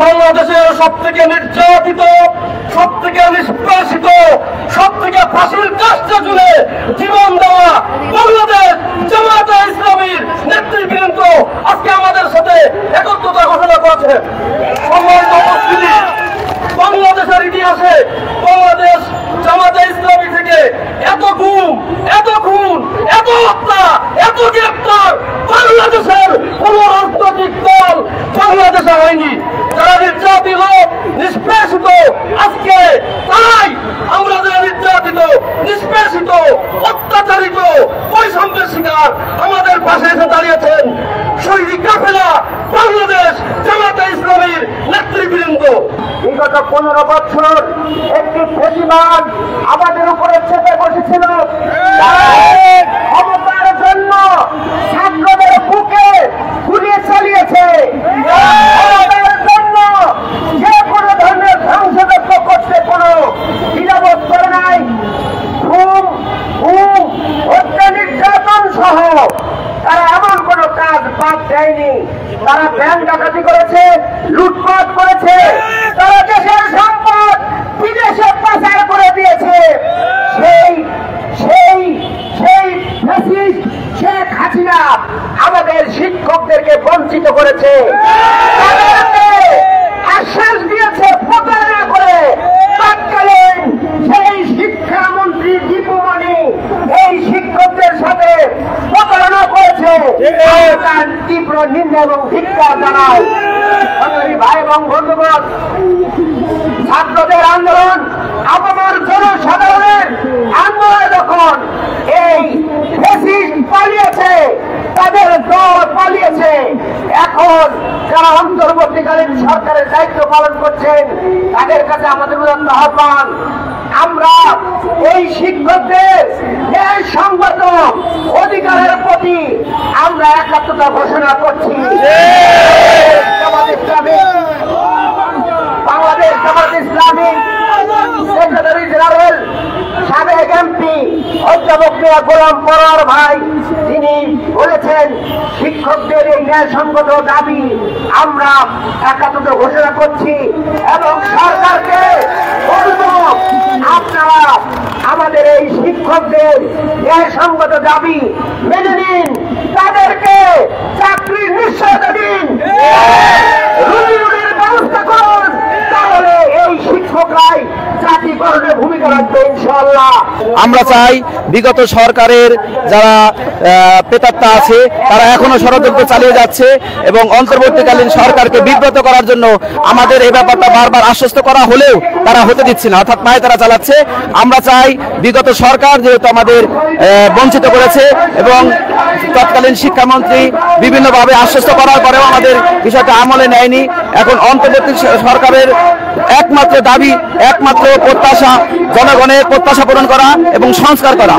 বাংলাদেশের সব থেকে নির্যাতিত, সব থেকে নিষ্পেষিত, সব থেকে ফাঁসির কাজটা জুড়ে জীবন দেওয়া বাংলাদেশ জামায়াতে ইসলামীর নেতৃবৃন্দ আজকে আমাদের সাথে একত্রতা ঘোষণা করেছে। সম্মানিত উপস্থিতি, বাংলাদেশের ইতিহাসে বাংলাদেশ জামায়াতে ইসলামী থেকে এত গুম, এত খুন, এত হত্যা, এত গ্রেপ্তার বাংলাদেশের কোন রাজনৈতিক দল বাংলাদেশে হয়নি। যারা নির্যাতিত, নিষ্পেষিত, আজকে তাই আমরা যারা নির্যাতিত, নিষ্পেষিত, অত্যাচারিত, বৈষম্যের শিকার আমাদের পাশে এসে দাঁড়িয়েছেন শহীদ কাফেলা বাংলাদেশ জামায়াতে ইসলামীর নেতৃবৃন্দ। বিগত 15 বছর একটি ফেসিবাদ আমাদের উপরে চেপে বসেছিল। ক্ষমতার জন্য ছাত্রদের বুকে গুলি চালিয়েছে। ক্ষমতার জন্য যে কোনো ধরনের ধ্বংসযজ্ঞ করতে কোনো দ্বিধাবোধ করে নাই। ঘুম, হত্যা, নির্যাতন সহ তারা এমন কোন কাজ বাদ দেয়নি। তারা ব্যাংক ডাকাতি করেছে, লুটপাট করেছে, তারা দেশের সম্পদ বিদেশে পাচার করে দিয়েছে। শেখ হাসিনা আমাদের শিক্ষকদেরকে বঞ্চিত করেছে, তাদেরকে আশ্বাস দিয়েছে প্রতারণা করে। তৎকালীন সেই শিক্ষামন্ত্রী দীপুমণি এই শিক্ষকদের সাথে প্রতারণা করেছে। তার তীব্র নিন্দা এবং ধিক্কার জানায়। ভাই এবং বন্ধুগণ, ছাত্রদের আন্দোলন আমার জনসাধারণের আন্দোলন যখন এই ফ্যাসিস্ট পালিয়েছে, তাদের দল পালিয়েছে, এখন যারা অন্তর্বর্তীকালীন সরকারের দায়িত্ব পালন করছেন তাদের কাছে আমাদের উদাত্ত আহ্বান, আমরা এই শিক্ষকদের ন্যায়সঙ্গত অধিকারের প্রতি আমরা একাত্মতা ঘোষণা করছি। বাংলাদেশ জামায়াতে ইসলামী সেক্রেটারি জেনারেল সাবেক এমপি অধ্যাপক মিয়া গোলাম পরোয়ার ভাই তিনি বলেছেন, শিক্ষকদের এই ন্যায়সঙ্গত দাবি আমরা একাত্মতা ঘোষণা করছি এবং সরকারকে বলবো আপনারা আমাদের এই শিক্ষকদের ন্যায়সঙ্গত দাবি মেনে নিন, তাদেরকে চাকরির নিশ্চয়তা দিন, রুজির ব্যবস্থা করুন, তাহলে এই শিক্ষকরাই জাতীয়করণে ভূমিকা রাখবে ইনশাআল্লাহ। আমরা চাই বিগত সরকারের যারা প্রেতাত্মা আছে তারা এখনো ষড়যন্ত্র চালিয়ে যাচ্ছে এবং অন্তর্বর্তীকালীন সরকারকে বিব্রত করার জন্য আমাদের এই ব্যাপারটা বারবার আশ্বস্ত করা হলেও তারা হতে দিচ্ছে না, অর্থাৎ মায়ে তারা চালাচ্ছে। আমরা চাই বিগত সরকার যেহেতু আমাদের বঞ্চিত করেছে এবং তৎকালীন শিক্ষামন্ত্রী বিভিন্নভাবে আশ্বস্ত করার পরেও আমাদের বিষয়টা আমলে নেয়নি, এখন অন্তর্বর্তী সরকারের একমাত্র দাবি, একমাত্র প্রত্যাশা জনগণের প্রত্যাশা পূরণ করা এবং সংস্কার করা।